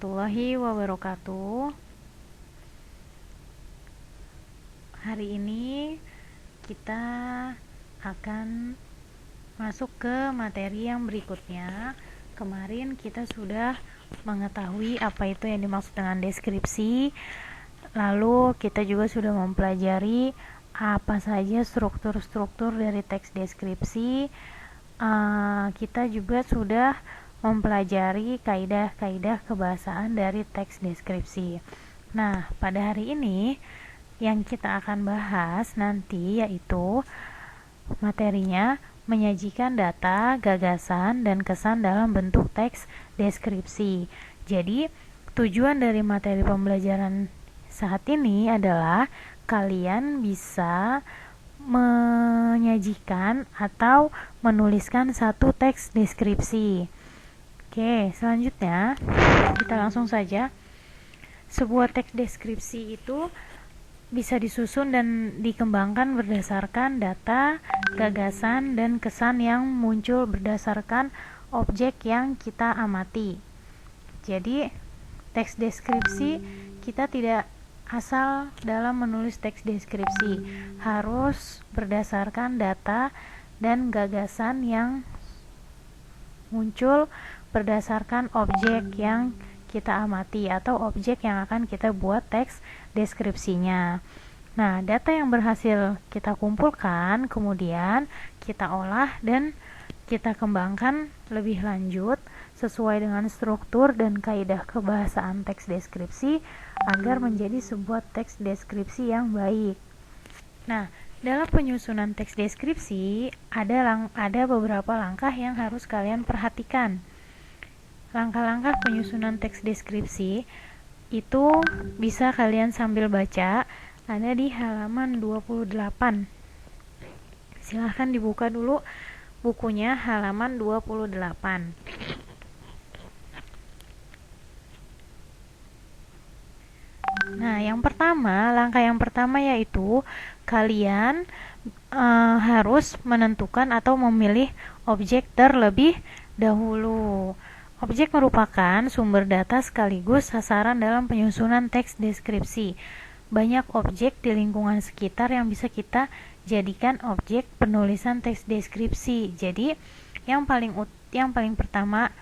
warahmatullahi wabarakatuh. Hari ini kita akan masuk ke materi yang berikutnya. Kemarin kita sudah mengetahui apa itu yang dimaksud dengan deskripsi. Lalu kita juga sudah mempelajari apa saja struktur-struktur dari teks deskripsi. Kita juga sudah mempelajari kaidah-kaidah kebahasaan dari teks deskripsi. Nah, pada hari ini yang kita akan bahas nanti yaitu materinya menyajikan data, gagasan, dan kesan dalam bentuk teks deskripsi. Jadi, tujuan dari materi pembelajaran saat ini adalah kalian bisa menyajikan atau menuliskan satu teks deskripsi. Oke, selanjutnya kita langsung saja. Sebuah teks deskripsi itu bisa disusun dan dikembangkan berdasarkan data, gagasan, dan kesan yang muncul berdasarkan objek yang kita amati. Jadi, teks deskripsi kita tidak asal dalam menulis teks deskripsi, harus berdasarkan data dan gagasan yang muncul berdasarkan objek yang kita amati atau objek yang akan kita buat teks deskripsinya. Nah, data yang berhasil kita kumpulkan kemudian kita olah dan kita kembangkan lebih lanjut sesuai dengan struktur dan kaidah kebahasaan teks deskripsi agar menjadi sebuah teks deskripsi yang baik. Nah, dalam penyusunan teks deskripsi ada beberapa langkah yang harus kalian perhatikan. Langkah-langkah penyusunan teks deskripsi itu bisa kalian sambil baca, ada di halaman 28. Silahkan dibuka dulu bukunya halaman 28. Nah, langkah yang pertama yaitu kalian harus menentukan atau memilih objek terlebih dahulu. Objek merupakan sumber data sekaligus sasaran dalam penyusunan teks deskripsi. Banyak objek di lingkungan sekitar yang bisa kita jadikan objek penulisan teks deskripsi. Jadi, yang paling pertama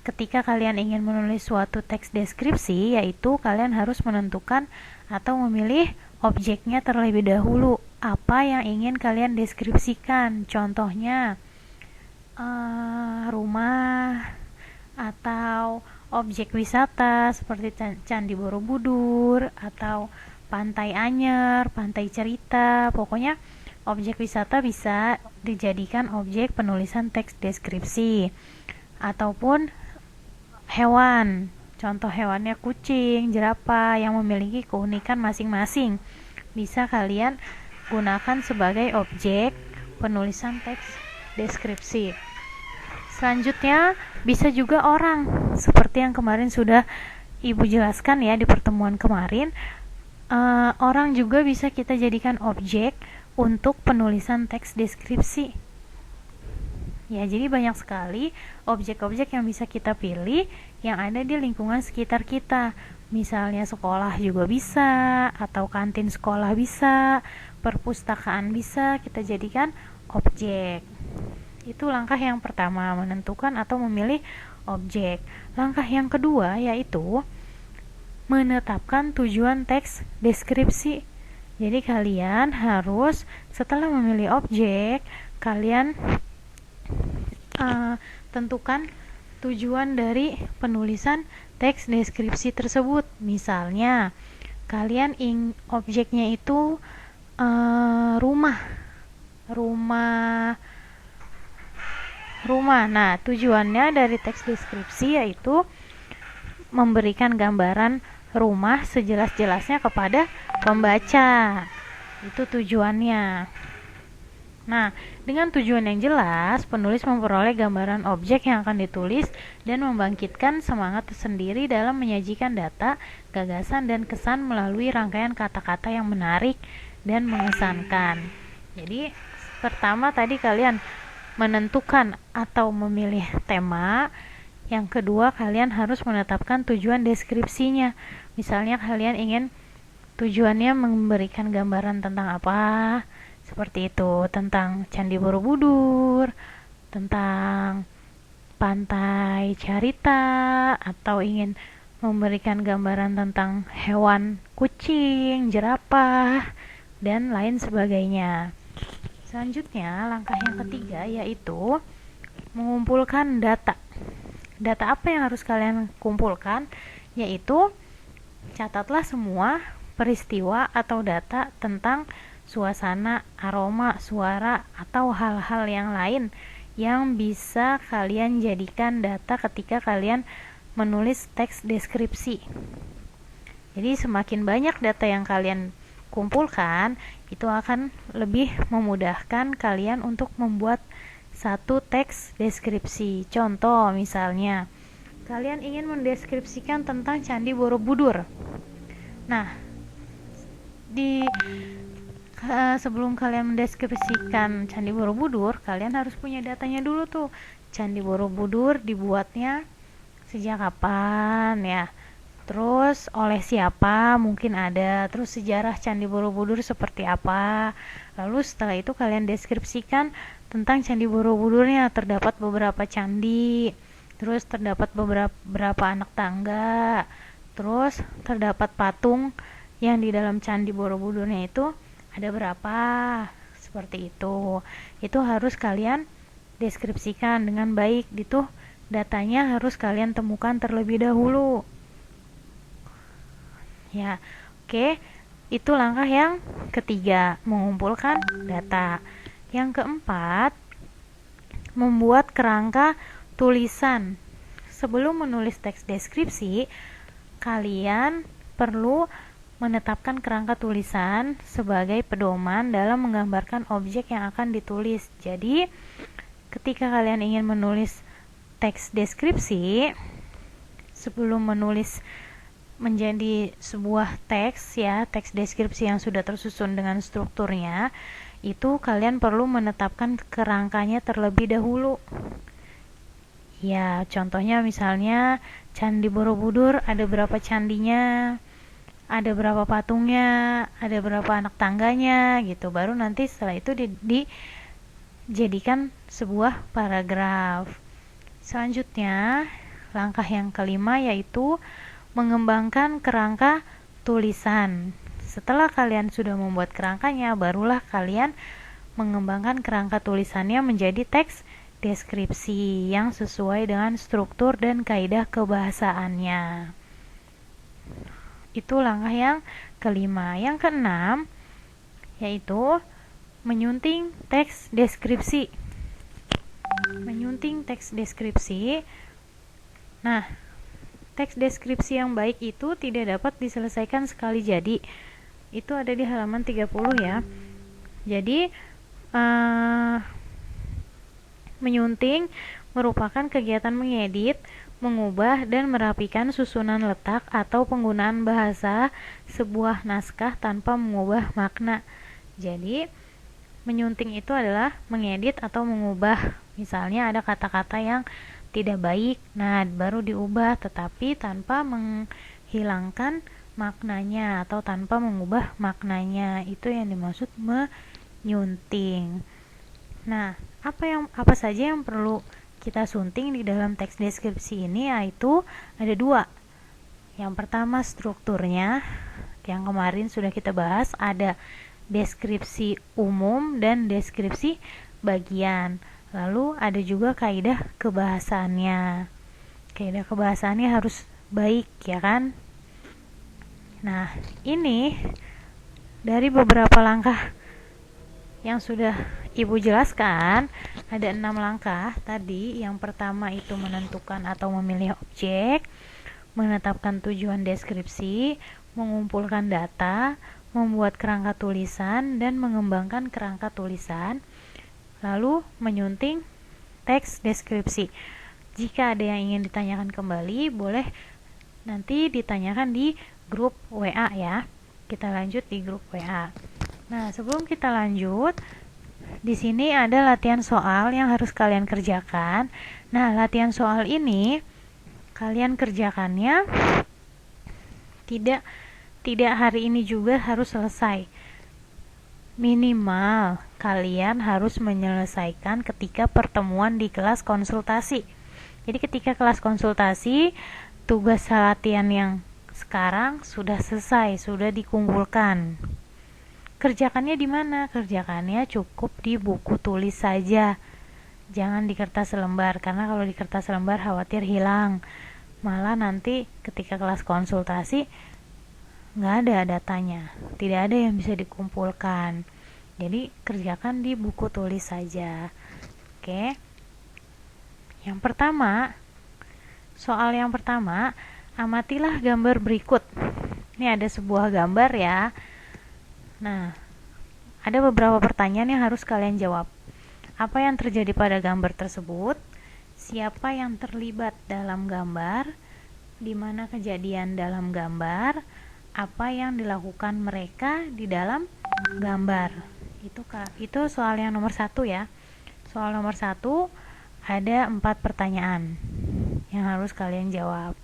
ketika kalian ingin menulis suatu teks deskripsi yaitu kalian harus menentukan atau memilih objeknya terlebih dahulu. Apa yang ingin kalian deskripsikan? Contohnya rumah atau objek wisata seperti Candi Borobudur atau Pantai Anyer, Pantai Cerita. Pokoknya objek wisata bisa dijadikan objek penulisan teks deskripsi. Ataupun hewan, contoh hewannya kucing, jerapah yang memiliki keunikan masing-masing, bisa kalian gunakan sebagai objek penulisan teks deskripsi. Selanjutnya bisa juga orang, seperti yang kemarin sudah Ibu jelaskan ya di pertemuan kemarin. Orang juga bisa kita jadikan objek untuk penulisan teks deskripsi. Ya, jadi banyak sekali objek-objek yang bisa kita pilih yang ada di lingkungan sekitar kita. Misalnya sekolah juga bisa, atau kantin sekolah bisa, perpustakaan bisa kita jadikan objek. Itu langkah yang pertama, menentukan atau memilih objek. Langkah yang kedua yaitu menetapkan tujuan teks deskripsi. Jadi kalian harus setelah memilih objek, kalian tentukan tujuan dari penulisan teks deskripsi tersebut. Misalnya kalian objeknya itu rumah. Nah, tujuannya dari teks deskripsi yaitu memberikan gambaran rumah sejelas-jelasnya kepada pembaca. Itu tujuannya. Nah, dengan tujuan yang jelas, penulis memperoleh gambaran objek yang akan ditulis dan membangkitkan semangat tersendiri dalam menyajikan data, gagasan, dan kesan melalui rangkaian kata-kata yang menarik dan mengesankan. Jadi, pertama tadi kalian menentukan atau memilih tema Yang kedua, kalian harus menetapkan tujuan deskripsinya. Misalnya kalian ingin tujuannya memberikan gambaran tentang apa, seperti itu, tentang Candi Borobudur, tentang pantai Carita, atau ingin memberikan gambaran tentang hewan kucing, jerapah, dan lain sebagainya. Selanjutnya, langkah yang ketiga yaitu mengumpulkan data. Data apa yang harus kalian kumpulkan? Yaitu catatlah semua peristiwa atau data tentang suasana, aroma, suara, atau hal-hal yang lain yang bisa kalian jadikan data ketika kalian menulis teks deskripsi. Jadi semakin banyak data yang kalian kumpulkan, itu akan lebih memudahkan kalian untuk membuat satu teks deskripsi. Contoh misalnya, kalian ingin mendeskripsikan tentang Candi Borobudur. Nah, sebelum kalian mendeskripsikan Candi Borobudur, kalian harus punya datanya dulu tuh. Candi Borobudur dibuatnya sejak kapan ya? Terus oleh siapa mungkin ada, terus sejarah Candi Borobudur seperti apa. Lalu setelah itu kalian deskripsikan tentang Candi Borobudurnya. Terdapat beberapa candi, terus terdapat beberapa anak tangga, terus terdapat patung yang di dalam Candi Borobudurnya itu ada berapa, seperti itu. Itu harus kalian deskripsikan dengan baik. Itu datanya harus kalian temukan terlebih dahulu ya. Oke, itu langkah yang ketiga, mengumpulkan data. Yang keempat, membuat kerangka tulisan. Sebelum menulis teks deskripsi, kalian perlu menetapkan kerangka tulisan sebagai pedoman dalam menggambarkan objek yang akan ditulis. Jadi, ketika kalian ingin menulis teks deskripsi, sebelum menulis menjadi sebuah teks ya, teks deskripsi yang sudah tersusun dengan strukturnya, itu kalian perlu menetapkan kerangkanya terlebih dahulu. Ya, contohnya misalnya Candi Borobudur ada berapa candinya, ada berapa patungnya, ada berapa anak tangganya gitu. Baru nanti setelah itu dijadikan sebuah paragraf. Selanjutnya, langkah yang kelima yaitu mengembangkan kerangka tulisan. Setelah kalian sudah membuat kerangkanya, barulah kalian mengembangkan kerangka tulisannya menjadi teks deskripsi yang sesuai dengan struktur dan kaidah kebahasaannya. Itu langkah yang kelima. Yang keenam yaitu menyunting teks deskripsi. Menyunting teks deskripsi. Nah, teks deskripsi yang baik itu tidak dapat diselesaikan sekali jadi. Itu ada di halaman 30 ya. Jadi menyunting merupakan kegiatan mengedit, mengubah dan merapikan susunan letak atau penggunaan bahasa sebuah naskah tanpa mengubah makna. Jadi menyunting itu adalah mengedit atau mengubah. Misalnya ada kata-kata yang tidak baik, nah baru diubah tetapi tanpa menghilangkan maknanya atau tanpa mengubah maknanya. Itu yang dimaksud menyunting. Nah, apa saja yang perlu kita sunting di dalam teks deskripsi ini, yaitu ada dua. Yang pertama strukturnya, yang kemarin sudah kita bahas, ada deskripsi umum dan deskripsi bagian. Lalu ada juga kaidah kebahasaannya. Kaidah kebahasaannya harus baik ya kan. Nah, ini dari beberapa langkah yang sudah Ibu jelaskan, ada 6 langkah tadi. Yang pertama itu menentukan atau memilih objek, menetapkan tujuan deskripsi, mengumpulkan data, membuat kerangka tulisan, dan mengembangkan kerangka tulisan. Lalu menyunting teks deskripsi. Jika ada yang ingin ditanyakan kembali, boleh nanti ditanyakan di grup WA ya. Kita lanjut di grup WA. Nah, sebelum kita lanjut, di sini ada latihan soal yang harus kalian kerjakan. Nah, latihan soal ini kalian kerjakannya tidak hari ini juga harus selesai. Minimal kalian harus menyelesaikan ketika pertemuan di kelas konsultasi. Jadi ketika kelas konsultasi, tugas latihan yang sekarang sudah selesai, sudah dikumpulkan. Kerjakannya di mana? Kerjakannya cukup di buku tulis saja. Jangan di kertas lembar, karena kalau di kertas lembar khawatir hilang. Malah nanti ketika kelas konsultasi nggak ada datanya, tidak ada yang bisa dikumpulkan. Jadi kerjakan di buku tulis saja. Oke. Soal yang pertama, amatilah gambar berikut. Ini ada sebuah gambar ya. Nah, ada beberapa pertanyaan yang harus kalian jawab. Apa yang terjadi pada gambar tersebut? Siapa yang terlibat dalam gambar? Di mana kejadian dalam gambar? Apa yang dilakukan mereka di dalam gambar? Itu soal yang nomor 1 ya. Soal nomor 1 ada 4 pertanyaan yang harus kalian jawab.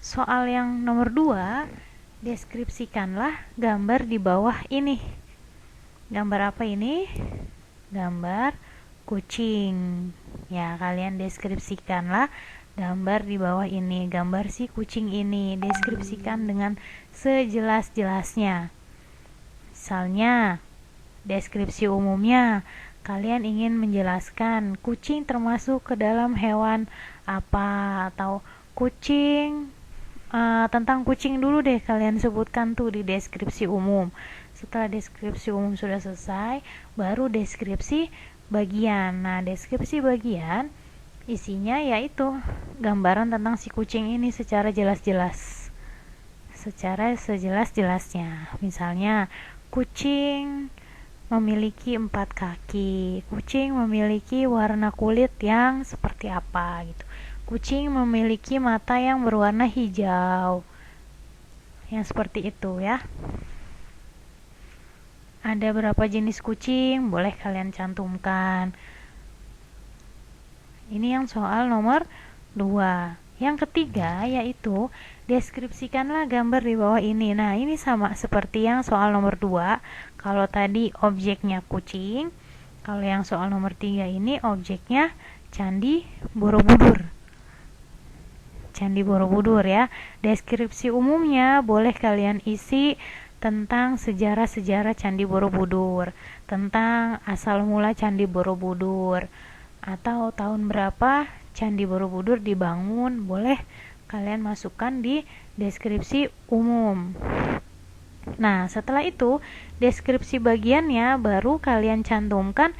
Soal yang nomor 2, deskripsikanlah gambar di bawah ini. Gambar apa ini? Gambar kucing. Ya, kalian deskripsikanlah gambar di bawah ini, gambar si kucing ini. Deskripsikan dengan sejelas-jelasnya. Misalnya, deskripsi umumnya, kalian ingin menjelaskan kucing termasuk ke dalam hewan apa, atau kucing, tentang kucing dulu deh kalian sebutkan tuh di deskripsi umum. Setelah deskripsi umum sudah selesai, baru deskripsi bagian. Nah, deskripsi bagian isinya yaitu gambaran tentang si kucing ini secara jelas-jelas, secara sejelas-jelasnya. Misalnya, kucing memiliki 4 kaki, kucing memiliki warna kulit yang seperti apa gitu, kucing memiliki mata yang berwarna hijau, yang seperti itu ya. Ada berapa jenis kucing, boleh kalian cantumkan. Ini yang soal nomor 2. Yang ketiga yaitu deskripsikanlah gambar di bawah ini. Nah, ini sama seperti yang soal nomor 2. Kalau tadi objeknya kucing, kalau yang soal nomor 3 ini objeknya Candi Borobudur. Candi Borobudur ya. Deskripsi umumnya boleh kalian isi tentang sejarah-sejarah Candi Borobudur, tentang asal mula Candi Borobudur, atau tahun berapa Candi Borobudur dibangun, boleh kalian masukkan di deskripsi umum. Nah, setelah itu deskripsi bagiannya baru kalian cantumkan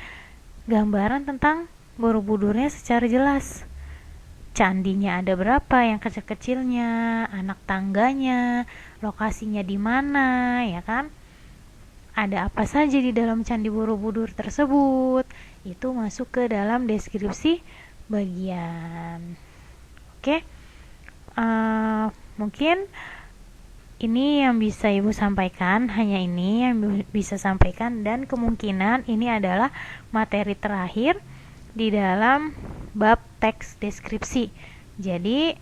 gambaran tentang Borobudurnya secara jelas. Candinya ada berapa, yang kecil-kecilnya, anak tangganya, lokasinya di mana, ya kan? Ada apa saja di dalam Candi Borobudur tersebut, itu masuk ke dalam deskripsi bagian. Oke, mungkin ini yang bisa ibu sampaikan, hanya ini yang bisa sampaikan, dan kemungkinan ini adalah materi terakhir di dalam bab teks deskripsi. Jadi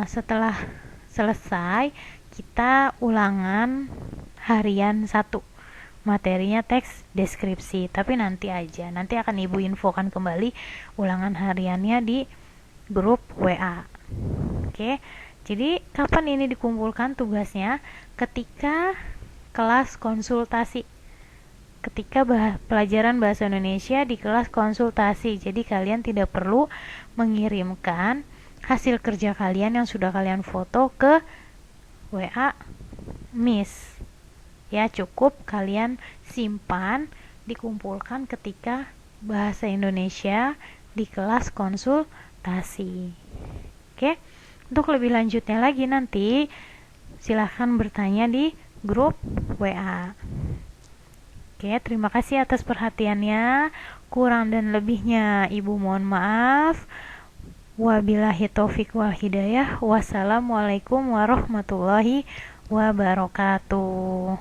setelah selesai kita ulangan harian 1, materinya teks deskripsi, tapi nanti akan ibu infokan kembali ulangan hariannya di grup WA. Oke, jadi kapan ini dikumpulkan tugasnya? Ketika kelas konsultasi, ketika pelajaran bahasa Indonesia di kelas konsultasi. Jadi kalian tidak perlu mengirimkan hasil kerja kalian yang sudah kalian foto ke WA Miss. Ya, cukup kalian simpan, dikumpulkan ketika bahasa Indonesia di kelas konsultasi. Oke, untuk lebih lanjutnya lagi nanti silahkan bertanya di grup WA. Oke, terima kasih atas perhatiannya. Kurang dan lebihnya ibu mohon maaf. Wabillahi taufik wal hidayah. Wassalamualaikum warahmatullahi wabarakatuh.